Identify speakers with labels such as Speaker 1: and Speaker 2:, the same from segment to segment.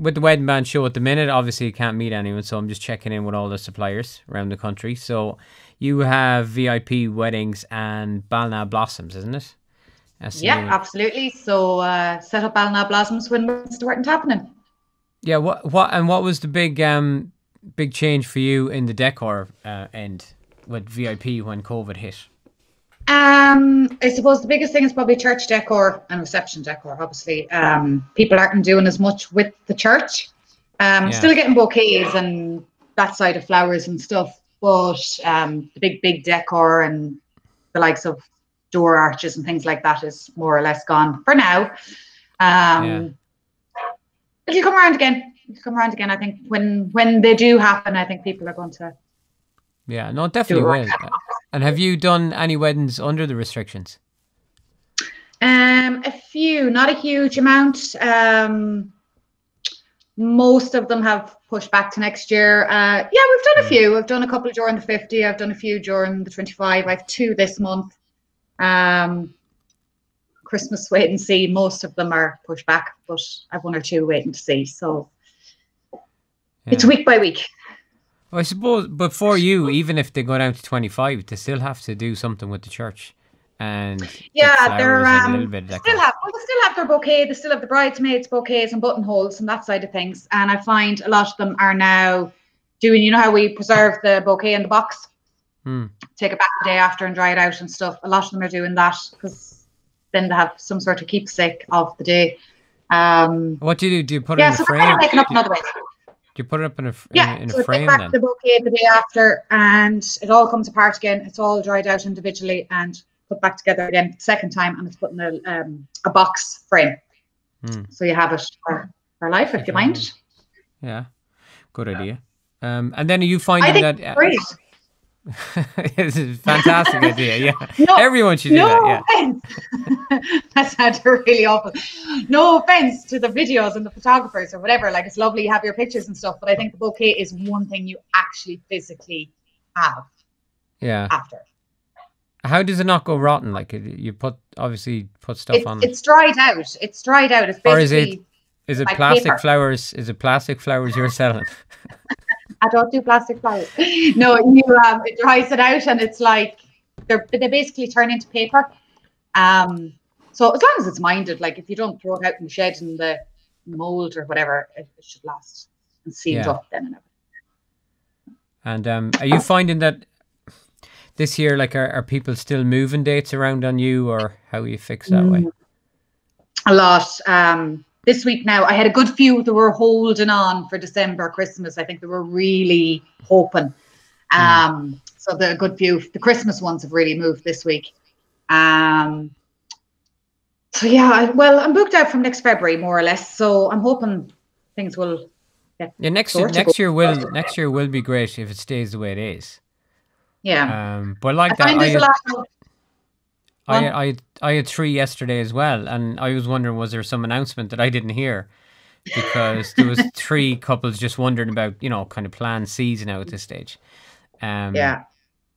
Speaker 1: with the wedding band show at the minute, obviously you can't meet anyone, so I'm just checking in with all the suppliers around the country. So you have VIP weddings and Ballina Blossoms, isn't it? That's the
Speaker 2: Yeah,
Speaker 1: new one.
Speaker 2: absolutely. So set up Ballina Blossoms when it's starting happening.
Speaker 1: Yeah. What was the big change for you in the decor end with VIP when COVID hit?
Speaker 2: I suppose the biggest thing is probably church decor and reception decor. Obviously, people aren't doing as much with the church.
Speaker 1: Yeah.
Speaker 2: Still getting bouquets and that side of flowers and stuff, but the big decor and the likes of door arches and things like that is more or less gone for now.
Speaker 1: Yeah.
Speaker 2: Um, it'll come around again. It'll come around again. I think when they do happen, I think people are going to
Speaker 1: Yeah. No, it
Speaker 2: do it
Speaker 1: definitely
Speaker 2: right.
Speaker 1: will. And have you done any weddings under the restrictions?
Speaker 2: A few, not a huge amount. Most of them have pushed back to next year. Yeah, we've done a
Speaker 1: Mm.
Speaker 2: few. I've done a couple during the 50. I've done a few during the 25. I have two this month. Um, Christmas wait and see. Most of them are pushed back, but I've one or two waiting to see. So it's
Speaker 1: Yeah.
Speaker 2: week by week.
Speaker 1: Well, I suppose, but for you, even if they go down to 25, they still have to do something with the church and get
Speaker 2: Yeah, they're
Speaker 1: flowers and a little bit of decor.
Speaker 2: they still have their bouquet. They still have the bridesmaids bouquets and buttonholes and that side of things. And I find a lot of them are now doing. You know how we preserve the bouquet in the box,
Speaker 1: Hmm.
Speaker 2: take it back the day after and dry it out and stuff. A lot of them are doing that because then they have some sort of keepsake of the day.
Speaker 1: What do you do? Do you put it
Speaker 2: Yeah,
Speaker 1: in a
Speaker 2: so they're kind of
Speaker 1: frame?
Speaker 2: making up another way.
Speaker 1: Do you put it up in
Speaker 2: Yeah,
Speaker 1: in a
Speaker 2: so take
Speaker 1: frame
Speaker 2: back
Speaker 1: then?
Speaker 2: the bouquet the day after, and it all comes apart again. It's all dried out individually and put back together again second time, and it's put in a box frame.
Speaker 1: Hmm.
Speaker 2: So you have it for life if
Speaker 1: Keep
Speaker 2: you
Speaker 1: it at
Speaker 2: mind.
Speaker 1: home. Yeah, good idea. And then are you
Speaker 2: I
Speaker 1: finding
Speaker 2: think
Speaker 1: that
Speaker 2: it's great.
Speaker 1: it's a fantastic idea? Yeah,
Speaker 2: No,
Speaker 1: everyone should do that.
Speaker 2: no
Speaker 1: Yeah,
Speaker 2: offense. That sounded really awful. No offense to the videos and the photographers or whatever. Like it's lovely you have your pictures and stuff, but I think the bouquet is one thing you actually physically have
Speaker 1: yeah.
Speaker 2: after.
Speaker 1: How does it not go rotten? Like you put obviously put stuff
Speaker 2: It's
Speaker 1: on it,
Speaker 2: it's dried out. It's dried out. It's
Speaker 1: or is it
Speaker 2: basically
Speaker 1: is it
Speaker 2: like
Speaker 1: plastic
Speaker 2: paper.
Speaker 1: flowers? Is it plastic flowers you're selling?
Speaker 2: I don't do plastic flowers. No, it dries it out and it's like they basically turn into paper. So as long as it's minded, like if you don't throw it out in the shed in the mold or whatever, it should last and sealed
Speaker 1: Yeah.
Speaker 2: up then and
Speaker 1: And are you finding that this year, like, are people still moving dates around on you, or how are you fixed that way?
Speaker 2: everything. A lot. This week now, I had a good few that were holding on for December, Christmas. I think they were really hoping.
Speaker 1: Hmm.
Speaker 2: So the good few, the Christmas ones have really moved this week. Um, so yeah, well, I'm booked out from next February more or less. So I'm hoping things will get
Speaker 1: Yeah,
Speaker 2: sorted.
Speaker 1: next year will be great if it stays the way it is.
Speaker 2: Yeah,
Speaker 1: But
Speaker 2: I
Speaker 1: like that,
Speaker 2: find there's a lot of one.
Speaker 1: I had three yesterday as well, and I was wondering, was there some announcement that I didn't hear? Because there was three couples just wondering about, kind of planned C's now at this stage. Um,
Speaker 2: Yeah,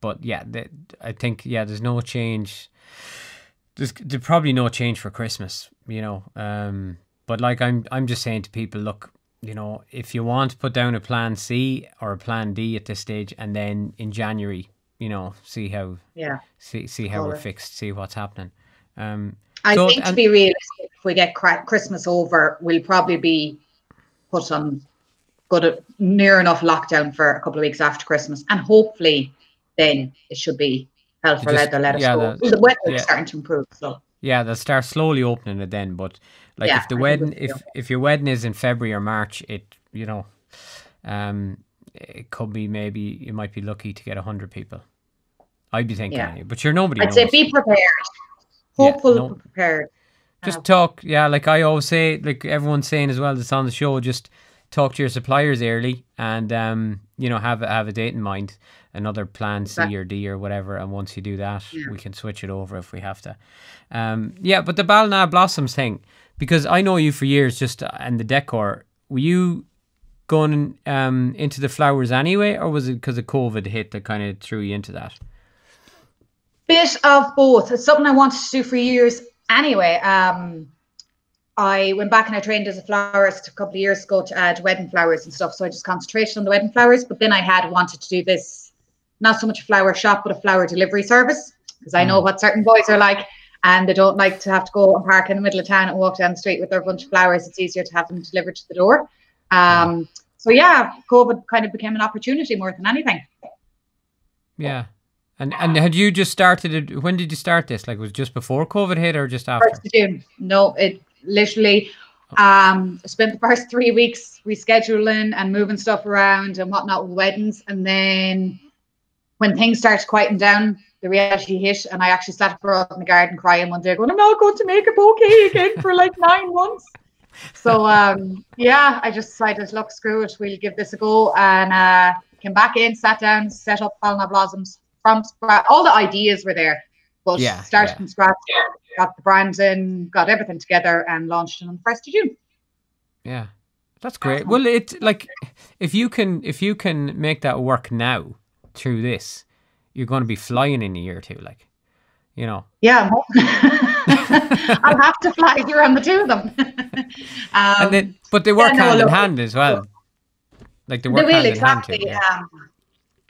Speaker 1: but yeah, I think there's no change. There's probably no change for Christmas. But like I'm just saying to people, look, if you want, put down a plan C or a plan D at this stage, and then in January, see how
Speaker 2: yeah.
Speaker 1: see how
Speaker 2: Call
Speaker 1: we're
Speaker 2: it.
Speaker 1: fixed, see what's happening. Um,
Speaker 2: I
Speaker 1: so
Speaker 2: think to
Speaker 1: and
Speaker 2: be realistic, if we get Christmas over, we'll probably be put on near enough lockdown for a couple of weeks after Christmas, and hopefully then it should be hell
Speaker 1: to
Speaker 2: for leather.
Speaker 1: just
Speaker 2: Let us
Speaker 1: yeah,
Speaker 2: go. The weather is
Speaker 1: yeah,
Speaker 2: starting to improve, so
Speaker 1: yeah, they'll start slowly opening it then. But like,
Speaker 2: yeah,
Speaker 1: if the
Speaker 2: I think
Speaker 1: wedding, if your wedding is in February or March, um, it could be, maybe you might be lucky to get 100 people. I'd be thinking
Speaker 2: yeah.
Speaker 1: anyway, but sure, nobody
Speaker 2: I'd say
Speaker 1: knows.
Speaker 2: be prepared,
Speaker 1: Yeah,
Speaker 2: hopeful,
Speaker 1: no,
Speaker 2: prepared. Uh,
Speaker 1: just talk. Yeah, like I always say, like everyone's saying as well that's on the show, just talk to your suppliers early, and have a date in mind, another plan C
Speaker 2: exactly.
Speaker 1: or D or whatever, and once you do that,
Speaker 2: Yeah.
Speaker 1: we can switch it over if we have to. Yeah, but the Ballina Blossoms thing, because I know you for years, just and the decor, were you going into the flowers anyway, or was it because of COVID hit that kind of threw you into that?
Speaker 2: Bit of both. It's something I wanted to do for years anyway. I went back and I trained as a florist a couple of years ago to add wedding flowers and stuff. So I just concentrated on the wedding flowers. But then I had wanted to do this, not so much a flower shop, but a flower delivery service, because I know what certain boys are like, and they don't like to have to go and park in the middle of town and walk down the street with their bunch of flowers. It's easier to have them delivered to the door. So yeah, COVID kind of became an opportunity more than anything.
Speaker 1: Yeah. And had you just started it? When did you start this? Like, was it just before COVID hit or just after?
Speaker 2: 1st of June. No, it literally spent the first 3 weeks rescheduling and moving stuff around and whatnot with weddings. And then when things started quieting down, the reality hit, and I actually sat abroad in the garden crying one day going, I'm not going to make a bouquet again for like 9 months. So yeah, I just decided, look, screw it, we'll give this a go. And came back in, sat down, set up Ballina Blossoms from scratch. All the ideas were there, but started from scratch, got the brand in, got everything together, and launched it on the 1st of June.
Speaker 1: Yeah, that's great. Well, it's like if you can make that work now through this, you're going to be flying in a year or two, like, you know.
Speaker 2: Yeah, I'll have to fly through on the two of them.
Speaker 1: But they work hand in hand as well. Like they work hand in hand too. Yeah.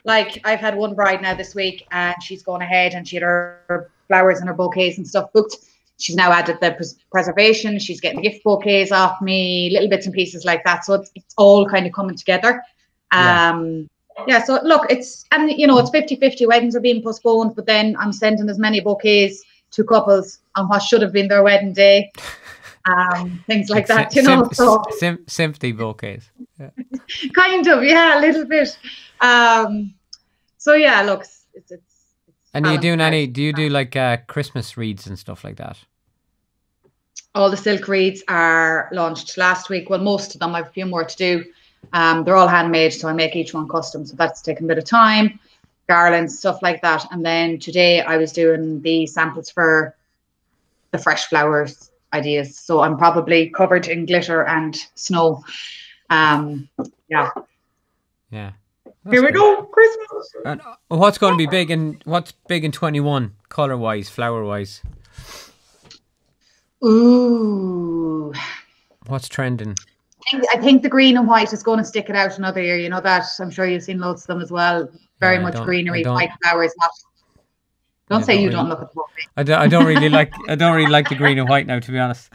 Speaker 2: Like I've had one bride now this week, and she's going ahead, and she had her flowers and her bouquets and stuff booked. She's now added the preservation. She's getting gift bouquets off me, little bits and pieces like that. So it's all kind of coming together. Yeah, so look, it's 50-50. Weddings are being postponed, but then I'm sending as many bouquets to couples on what should have been their wedding day. Things like that,
Speaker 1: sympathy bouquets. Yeah.
Speaker 2: Kind of, yeah, a little bit. So yeah, look, it's
Speaker 1: and do you do like Christmas wreaths and stuff like that?
Speaker 2: All the silk wreaths are launched last week. Well, most of them. I have a few more to do. They're all handmade, so I make each one custom. So that's taken a bit of time. Garlands, stuff like that. And then today I was doing the samples for the fresh flowers ideas. So I'm probably covered in glitter and snow. Yeah. Here we go, Christmas.
Speaker 1: And what's going to be big, and what's big in 21, color wise, flower wise?
Speaker 2: Ooh.
Speaker 1: What's trending?
Speaker 2: I think the green and white is going to stick it out another year. You know that. I'm sure you've seen loads of them as well. Very much greenery, white flowers. Don't say you don't look at the bouquet.
Speaker 1: I don't really like the green and white now, to be honest.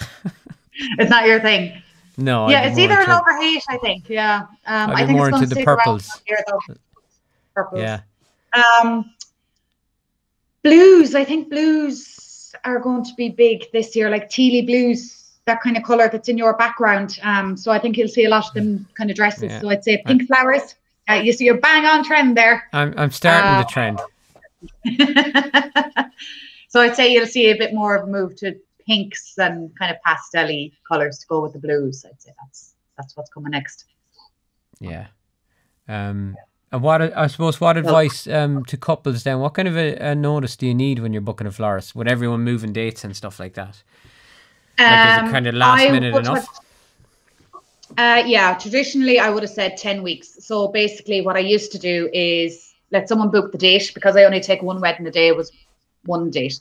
Speaker 2: It's not your thing.
Speaker 1: No.
Speaker 2: Yeah, it's either love or hate, I think. Yeah. I think
Speaker 1: more
Speaker 2: it's going
Speaker 1: into
Speaker 2: to
Speaker 1: the
Speaker 2: stick
Speaker 1: purples.
Speaker 2: Here, though. Purples.
Speaker 1: Yeah.
Speaker 2: Blues. I think blues are going to be big this year, like tealy blues, that kind of color that's in your background. So I think you'll see a lot of them kind of dresses. Yeah. So I'd say pink flowers. You see, you're bang on trend there.
Speaker 1: I'm starting the trend.
Speaker 2: So I'd say you'll see a bit more of a move to pinks and kind of pastel-y colors to go with the blues. I'd say that's what's coming next.
Speaker 1: Yeah. And what advice to couples then? What kind of a notice do you need when you're booking a florist with everyone moving dates and stuff like that? Like, is it kind of last minute enough?
Speaker 2: Yeah, traditionally I would have said 10 weeks. So basically what I used to do is let someone book the date, because I only take one wedding a day. It was one date.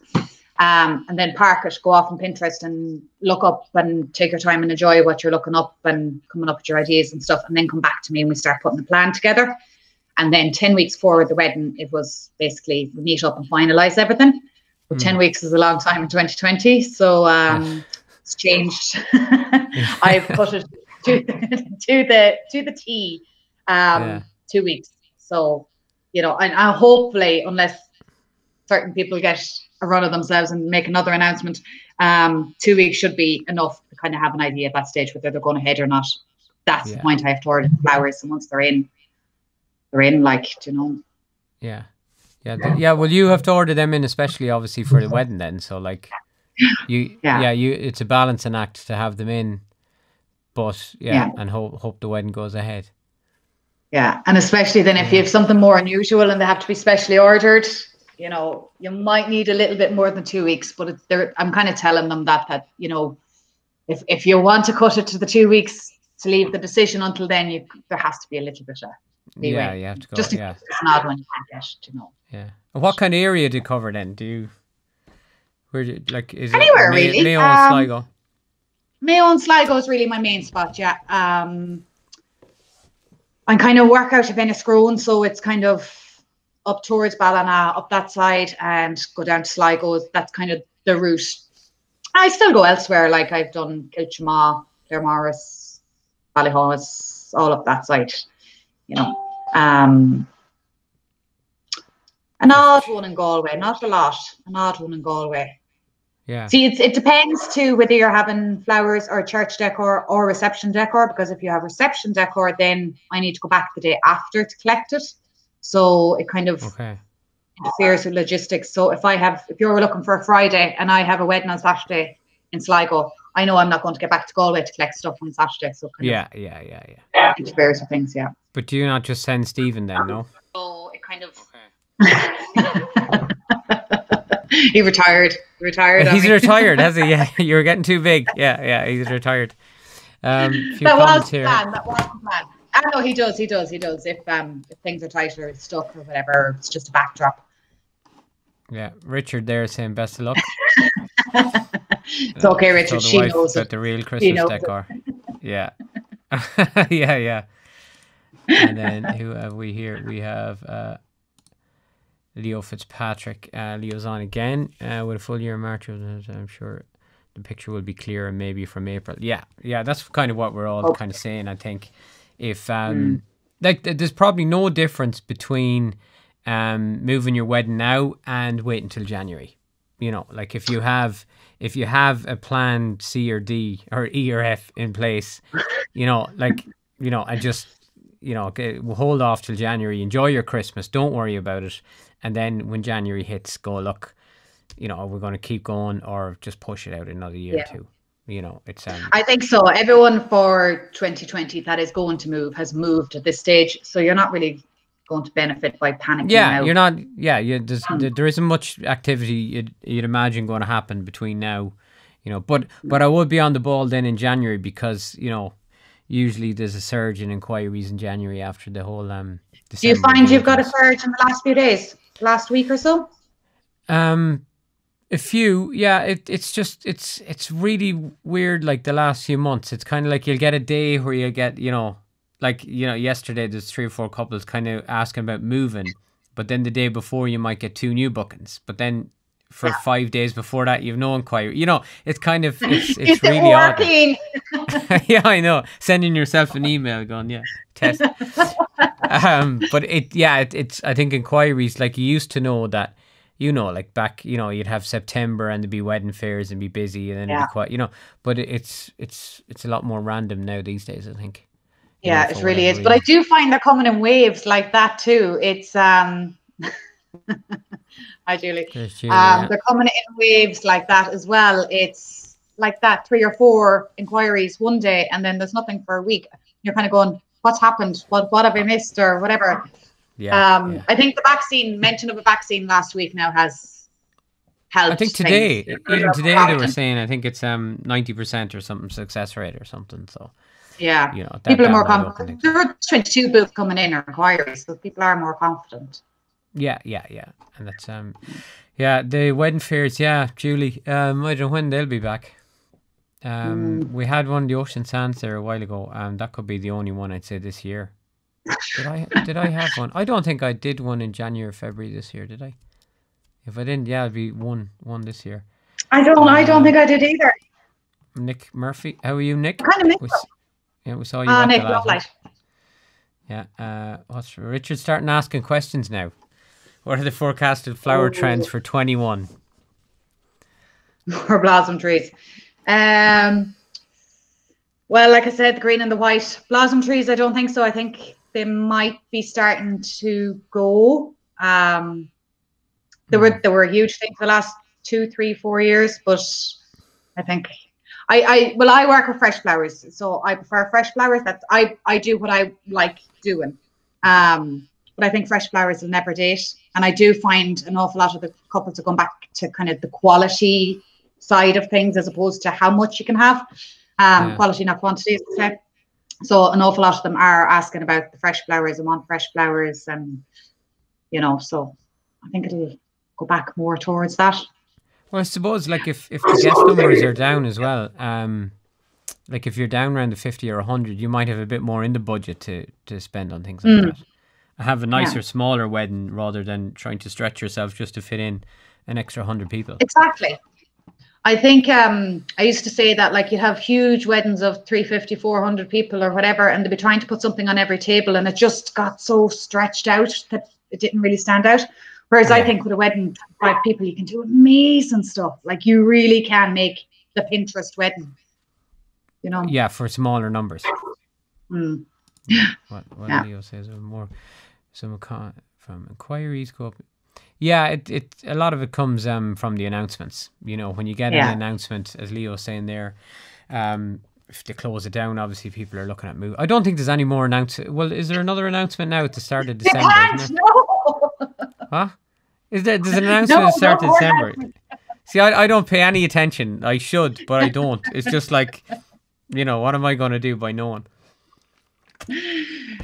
Speaker 2: And then park it, go off on Pinterest and look up and take your time and enjoy what you're looking up and coming up with your ideas and stuff, and then come back to me and we start putting the plan together. And then 10 weeks forward the wedding, it was basically we meet up and finalize everything. But 10 weeks is a long time in 2020. So it's changed. I've put it to the T, 2 weeks. So, and hopefully, unless certain people get a run of themselves and make another announcement, 2 weeks should be enough to kind of have an idea at that stage whether they're going ahead or not. That's the point. I have to order the flowers, and once they're in, like,
Speaker 1: Yeah. Well, you have to order them in, especially obviously for the wedding then. So like, it's a balancing act to have them in, but and hope the wedding goes ahead.
Speaker 2: Yeah, and especially then if you have something more unusual and they have to be specially ordered, you might need a little bit more than 2 weeks. But I'm kind of telling them that if you want to cut it to the 2 weeks, to leave the decision until then, there has to be a little bit of leeway.
Speaker 1: Yeah, you have to go.
Speaker 2: Just in case it's an odd one you can't get,
Speaker 1: Yeah. And what kind of area do you cover then? Is
Speaker 2: anywhere
Speaker 1: it
Speaker 2: really?
Speaker 1: Mayo or Sligo?
Speaker 2: Mayo and Sligo is really my main spot. Yeah. I kind of work out of Enniscrone, so it's kind of up towards Ballina, up that side, and go down to Sligo. That's kind of the route. I still go elsewhere, like I've done Kilchama, Claremorris, Ballyhollis, all up that side, you know. An odd one in Galway, not a lot. An odd one in Galway.
Speaker 1: Yeah.
Speaker 2: See, it depends too whether you're having flowers or church decor or reception decor, because if you have reception decor, then I need to go back the day after to collect it. So it kind of interferes with logistics. So if you're looking for a Friday and I have a wedding on Saturday in Sligo, I know I'm not going to get back to Galway to collect stuff on Saturday. So
Speaker 1: yeah.
Speaker 2: Interferes with things, yeah.
Speaker 1: But do you not just send Stephen then, no?
Speaker 2: So it kind of he retired.
Speaker 1: He's retired, has he? Yeah, you were getting too big. Yeah, he's retired.
Speaker 2: That was the plan. I know he does. If things are tight or stuck or whatever, it's just a backdrop.
Speaker 1: Yeah, Richard there is saying best of luck.
Speaker 2: It's okay, Richard. She knows
Speaker 1: about the real Christmas decor. Yeah. yeah. And then who have we here? We have Leo Fitzpatrick. Leo's on again with a full year of March. I'm sure the picture will be clearer maybe from April. Yeah, that's kind of what we're all kind of saying. I think if like there's probably no difference between moving your wedding now and wait until January. You know, like if you have a plan C or D or E or F in place, you know, like, you know, and just, you know, hold off till January, enjoy your Christmas, don't worry about it. And then when January hits, go, look, you know, we're going to keep going, or just push it out another year or two. You know, it's
Speaker 2: I think so. Everyone for 2020 that is going to move has moved at this stage. So you're not really going to benefit by panicking.
Speaker 1: Yeah, you're not. Yeah, there isn't much activity you'd imagine going to happen between now, you know. But I would be on the ball then in January, because, you know, usually there's a surge in inquiries in January after the whole December.
Speaker 2: Do you find you've got a surge in the last few days, last week or so?
Speaker 1: A few, yeah. It's really weird. Like the last few months, it's kind of like you'll get a day where you get, you know, like, you know, yesterday there's 3 or 4 couples kind of asking about moving, but then the day before you might get 2 new bookings, but then for 5 days before that you've no inquiry. You know, it's kind of it's really odd. Yeah, I know. Sending yourself an email going, yeah, test. But it's I think inquiries, like you used to know that, you know, like back, you know, you'd have September and there'd be wedding fairs and be busy, and then it'd be quite, you know, but it's a lot more random now these days, I think.
Speaker 2: Yeah, it really is. But I do find they're coming in waves like that too. It's hi Julie. They're coming in waves like that as well. It's like that, 3 or 4 inquiries one day, and then there's nothing for a week. You're kind of going, what's happened? What have I missed, or whatever? I think the mention of a vaccine last week now has helped.
Speaker 1: I think today, even today, they were saying, I think it's 90% or something success rate or something. So
Speaker 2: yeah,
Speaker 1: you know,
Speaker 2: people are more confident. There are 22 booths coming in or inquiries, so people are more confident.
Speaker 1: Yeah, and that's the wedding fairs. Yeah, Julie. I don't know when they'll be back. We had one, the Ocean Sands, there a while ago. That could be the only one I'd say this year. Did I have one? I don't think I did one in January or February this year, did I? If I didn't, it'd be one this year.
Speaker 2: I don't think I did either.
Speaker 1: Nick Murphy, how are you, Nick?
Speaker 2: Kind of mixed up.
Speaker 1: Yeah, we saw you.
Speaker 2: Nick, lovely.
Speaker 1: Yeah. What's Richard starting asking questions now? What are the forecasted flower trends for 21?
Speaker 2: For blossom trees. Well, like I said, the green and the white blossom trees, I don't think so. I think they might be starting to go. There were a huge thing for the last 2, 3, 4 years, but I think I work with fresh flowers, so I prefer fresh flowers. That's I do what I like doing. But I think fresh flowers will never date, and I do find an awful lot of the couples are going back to kind of the quality side of things as opposed to how much you can have. Quality, not quantity, as I say. So an awful lot of them are asking about the fresh flowers and want fresh flowers, and you know, so I think it'll go back more towards that.
Speaker 1: Well, I suppose, like if the guest numbers are down as well, like if you're down around the 50 or 100, you might have a bit more in the budget to spend on things like that. Have a nicer, smaller wedding rather than trying to stretch yourself just to fit in an extra 100 people.
Speaker 2: Exactly. I think I used to say that, like, you have huge weddings of 350, 400 people or whatever, and they'd be trying to put something on every table, and it just got so stretched out that it didn't really stand out. Whereas I think with a wedding, 5 people, you can do amazing stuff. Like, you really can make the Pinterest wedding, you know?
Speaker 1: Yeah, for smaller numbers. What Leo says, more some from inquiries go up. Yeah, it a lot of it comes from the announcements. You know, when you get an announcement, as Leo's saying there, if they close it down, obviously people are looking at move. I don't think there's any more announcement. Well, is there another announcement now at the start of December? Isn't there?
Speaker 2: No.
Speaker 1: Huh? There's an announcement at the start of December. See, I don't pay any attention. I should, but I don't. It's just like, you know, what am I going to do by knowing?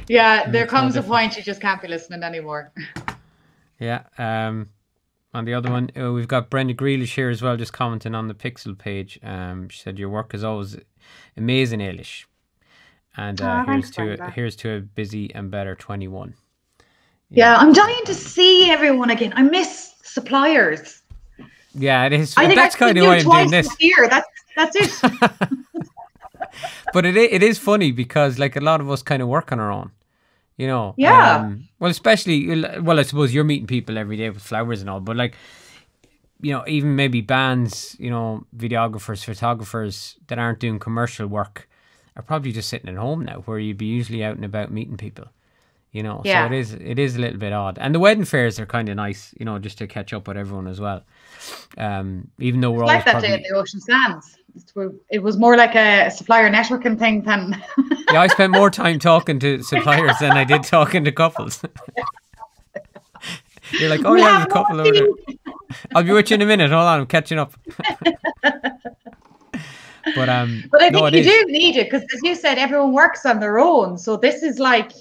Speaker 2: Yeah, there comes a point you just can't be listening anymore.
Speaker 1: Yeah. On the other one, we've got Brenda Grealish here as well, just commenting on the Pixel page. She said, your work is always amazing, Eilish. And here's to a busy and better 21.
Speaker 2: Yeah, I'm dying to see everyone again. I miss suppliers.
Speaker 1: Yeah, it is. That's kind of why I'm doing this.
Speaker 2: That's it.
Speaker 1: But it is funny because, like, a lot of us kind of work on our own. You know, well, especially, I suppose you're meeting people every day with flowers and all, but, like, you know, even maybe bands, you know, videographers, photographers that aren't doing commercial work are probably just sitting at home now, where you'd be usually out and about meeting people, you know. So it is a little bit odd. And the wedding fairs are kind of nice, you know, just to catch up with everyone as well. Even though we're always
Speaker 2: like that day at the Ocean Sands. It was more like a supplier networking thing than...
Speaker 1: Yeah, I spent more time talking to suppliers than I did talking to couples. You're like, oh, yeah, there's a couple over there. I'll be with you in a minute. Hold on, I'm catching up. But I think
Speaker 2: you do need it because, as you said, everyone works on their own. So this is like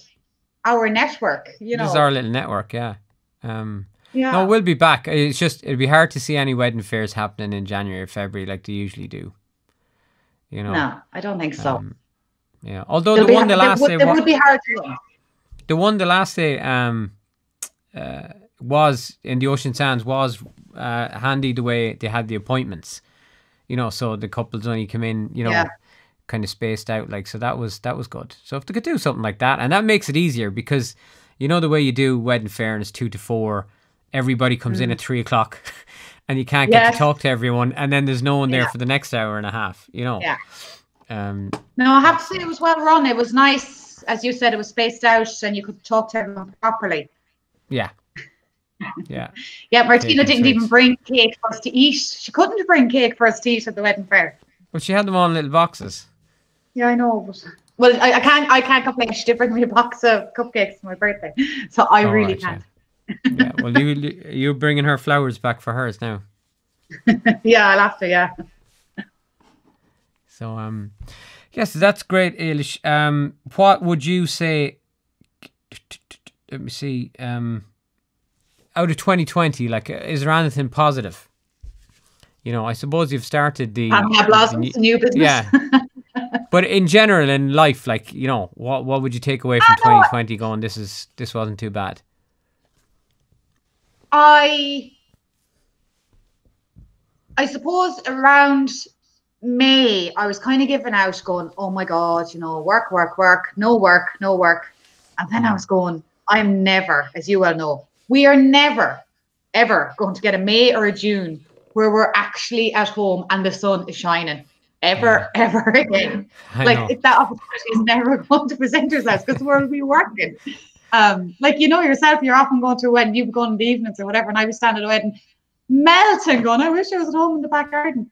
Speaker 2: our network, you know.
Speaker 1: This is our little network, yeah. No, we'll be back. It's just, it'd be hard to see any wedding fairs happening in January or February like they usually do. You know.
Speaker 2: No, I don't think so.
Speaker 1: Yeah, although the one the last day
Speaker 2: would be hard to run.
Speaker 1: The one the last day was in the Ocean Sands was handy the way they had the appointments, you know, so the couples only come in, you know, kind of spaced out, like, so that was good. So if they could do something like that, and that makes it easier because, you know, the way you do wedding fair and it's 2 to 4, everybody comes in at 3 o'clock and you can't get to talk to everyone, and then there's no one there for the next hour and a half, you know.
Speaker 2: No, I have to say it was well run. It was nice, as you said, it was spaced out and you could talk to everyone properly.
Speaker 1: Yeah,
Speaker 2: Martina didn't even bring cake for us to eat. She couldn't bring cake for us to eat at the wedding fair.
Speaker 1: Well, she had them all in little boxes.
Speaker 2: Yeah, I know. But, well, I can't complain. She did bring me a box of cupcakes for my birthday, so I really can't.
Speaker 1: Yeah, well, you're bringing her flowers back for hers now.
Speaker 2: Yeah, I'll have to. Yeah.
Speaker 1: So, yes, that's great, Eilish. What would you say? Let me see. Out of 2020, like, is there anything positive? You know, I suppose you've started the
Speaker 2: Ballina Blossoms, new business.
Speaker 1: Yeah. But in general, in life, like, you know, what would you take away from 2020 going, this wasn't too bad?
Speaker 2: I suppose around May, I was kind of giving out going, oh my God, you know, work, no work. And then I was going, I'm never, as you well know, we are never, ever going to get a May or a June where we're actually at home and the sun is shining. Ever again. That opportunity is never going to present yourselves because we'll be working. Like, you know yourself, you're often going to a wedding, you've gone in the evenings or whatever, and I was standing at a wedding melting going, I wish I was at home in the back garden.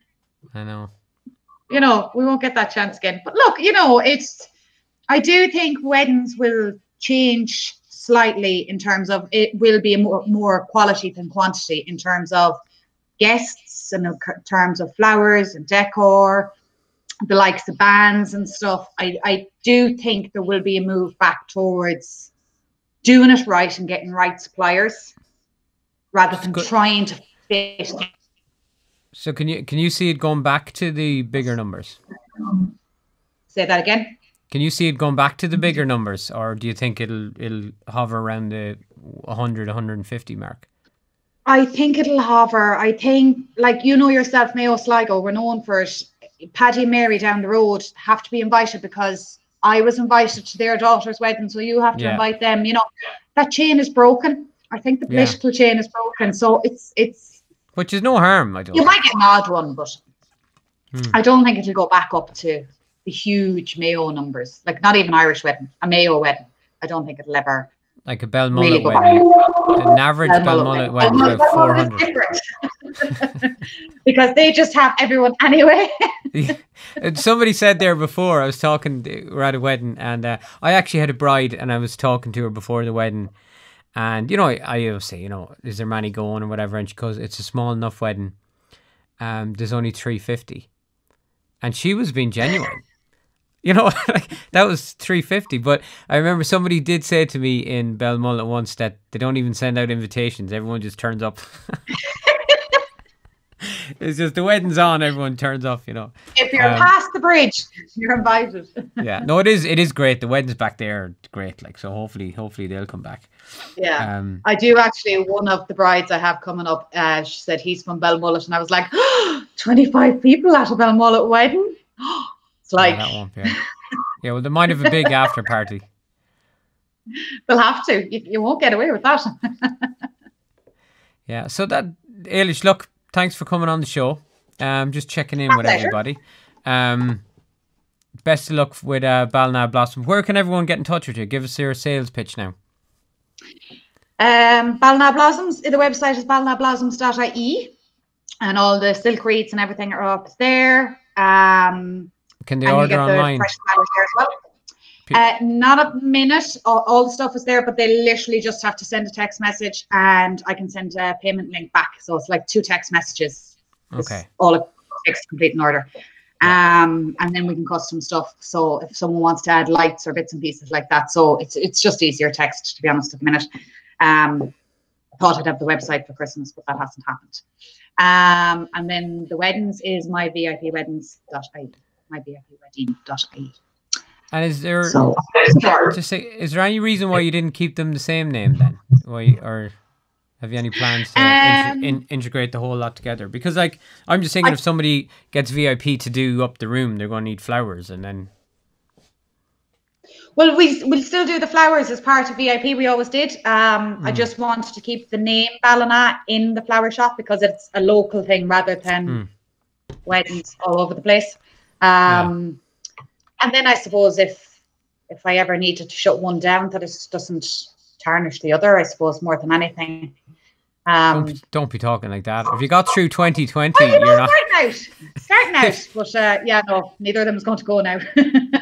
Speaker 1: I know.
Speaker 2: You know, we won't get that chance again. But look, you know, I do think weddings will change slightly in terms of it will be more quality than quantity in terms of guests and in terms of flowers and decor, the likes of bands and stuff. I do think there will be a move back towards doing it right and getting right suppliers rather than trying to fit.
Speaker 1: So can you see it going back to the bigger numbers?
Speaker 2: Say that again.
Speaker 1: Can you see it going back to the bigger numbers, or do you think it'll hover around the 100, 150 mark?
Speaker 2: I think it'll hover. I think, like, you know yourself, Mayo Sligo, we're known for it. Paddy and Mary down the road have to be invited because I was invited to their daughter's wedding, so you have to invite them. You know, that chain is broken. I think the political chain is broken. So it's
Speaker 1: which is no harm, I don't.
Speaker 2: You might get an odd one, but I don't think it'll go back up to the huge Mayo numbers. Like, not even Irish wedding, a Mayo wedding. I don't think it'll ever.
Speaker 1: Like a Belmullet wedding. An average Belmullet wedding is about 400.
Speaker 2: Because they just have everyone anyway.
Speaker 1: And somebody said there before, I was talking, we're at a wedding, and I actually had a bride, and I was talking to her before the wedding. And, you know, I always say, you know, is there many going or whatever? And she goes, it's a small enough wedding. There's only 350. And she was being genuine. You know, that was 350. But I remember somebody did say to me in Belmullet once that they don't even send out invitations. Everyone just turns up. It's just the wedding's on, everyone turns off, you know.
Speaker 2: If you're past the bridge, you're invited.
Speaker 1: Yeah, no, it is great. The weddings back there are great. Like, so hopefully they'll come back.
Speaker 2: Yeah, I do actually. One of the brides I have coming up, she said he's from Belmullet, and I was like, 25 people at a Belmullet wedding. It's like,
Speaker 1: that won't be. Yeah, well, they might have a big after party.
Speaker 2: They'll have to. You won't get away with that.
Speaker 1: Yeah. So that, Eilish, look, thanks for coming on the show. Just checking in with everybody. Best of luck with Ballina Blossoms. Where can everyone get in touch with you? Give us your sales pitch now.
Speaker 2: Ballina Blossoms. The website is ballinablossoms.ie, and all the silk wreaths and everything are up there.
Speaker 1: Can they order online?
Speaker 2: Not a minute. All the stuff is there, but they literally just have to send a text message, and I can send a payment link back. So it's like 2 text messages.
Speaker 1: Okay.
Speaker 2: All it takes to complete an order. And then we can custom stuff. So if someone wants to add lights or bits and pieces like that, so it's just easier text, to be honest, at the minute. I thought I'd have the website for Christmas, but that hasn't happened. And then the weddings is myvipweddings.ie. myvipwedding.ie.
Speaker 1: And is there is there any reason why you didn't keep them the same name then? Or have you any plans to integrate the whole lot together? Because, like, I'm just thinking if somebody gets VIP to do up the room, they're going to need flowers, and then.
Speaker 2: Well, we'll still do the flowers as part of VIP. We always did. I just wanted to keep the name Ballina in the flower shop because it's a local thing rather than weddings all over the place. And then I suppose if I ever needed to shut one down, that it doesn't tarnish the other, I suppose, more than anything.
Speaker 1: Don't be talking like that. If you got through 2020,
Speaker 2: well,
Speaker 1: you're not
Speaker 2: starting out. But no, neither of them is going to go now.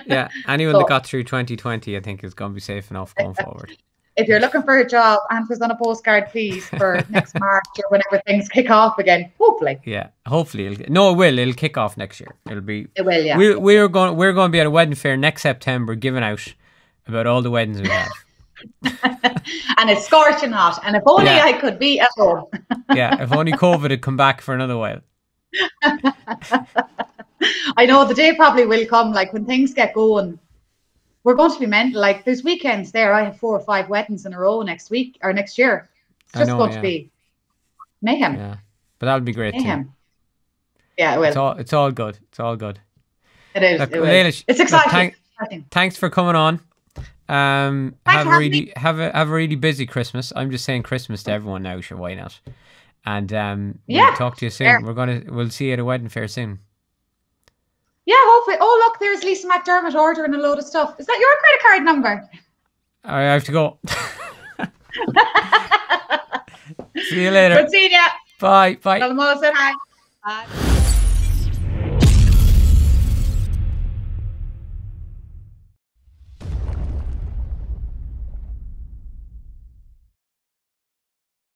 Speaker 1: Yeah, anyone that got through 2020, I think, is going to be safe enough going forward.
Speaker 2: If you're looking for a job, answers on a postcard, please, for next March or whenever things kick off again. Hopefully.
Speaker 1: Yeah, hopefully. It will. It'll kick off next year. It will. Yeah. We're going to be at a wedding fair next September, giving out about all the weddings we have.
Speaker 2: And it's scorching hot. And if only I could be at home.
Speaker 1: Yeah, if only COVID had come back for another while.
Speaker 2: I know the day probably will come. Like, when things get going, we're going to be mental. Like, there's weekends there. I have 4 or 5 weddings in a row next week or next year. It's just going to be mayhem.
Speaker 1: Yeah, but that'll be great too.
Speaker 2: Yeah, it will.
Speaker 1: It's all good. It's all good.
Speaker 2: It is. Eilish, it's exciting.
Speaker 1: Thanks for coming on. Have a really busy Christmas. I'm just saying Christmas to everyone now. Sure, why not? And we'll talk to you soon. Fair. We'll see you at a wedding fair soon.
Speaker 2: Yeah, hopefully. Oh, look, there's Lisa McDermott ordering a load of stuff. Is that your credit card number?
Speaker 1: I have to go. See you later.
Speaker 2: Good seeing you.
Speaker 1: Bye.
Speaker 2: Tell them all I said hi. Bye.